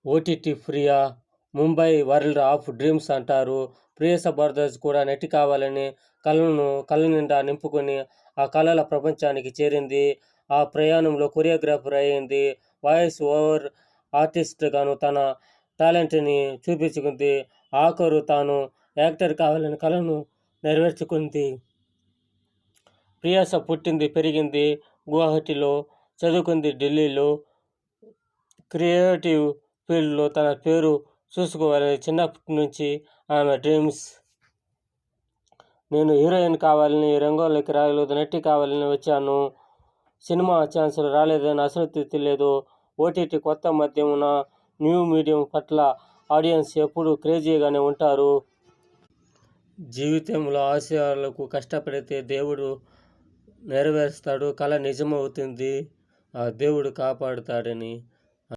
OTT Priya, Mumbai world of dreams అంటారు. ప్రియస భరద్వాజ్ కూడా నటి కావాలని కళ్ళ నిండా నింపుకొని ఆ కళల ప్రపంచానికి చేరింది. ఆ ప్రయాణంలో కొరియోగ్రాఫర్ అయింది. వాయిస్ ఓవర్ ఆర్టిస్ట్గాను తన టాలెంట్ని చూపించుకుంది. ఆఖరు తాను యాక్టర్ కావాలని కలను నెరవేర్చుకుంది. ప్రియాస పుట్టింది, పెరిగింది గువాహటిలో, చదువుకుంది ఢిల్లీలో. క్రియేటివ్ ఫీల్డ్లో తన పేరు చూసుకోవాలని చిన్నప్పటి నుంచి ఆమె డ్రీమ్స్. నేను హీరోయిన్ కావాలని రంగంలోకి రాలేదు, నటి కావాలని వచ్చాను. సినిమా ఛాన్సులు రాలేదని అసంతృప్తి లేదు. ఓటీటీ కొత్త మాధ్యమం, న్యూ మీడియం పట్ల ఆడియన్స్ ఎప్పుడూ క్రేజీగానే ఉంటారు. జీవితంలో ఆశయాలకు కష్టపడితే దేవుడు నెరవేరుస్తాడు. కళ నిజమవుతుంది, ఆ దేవుడు కాపాడుతాడని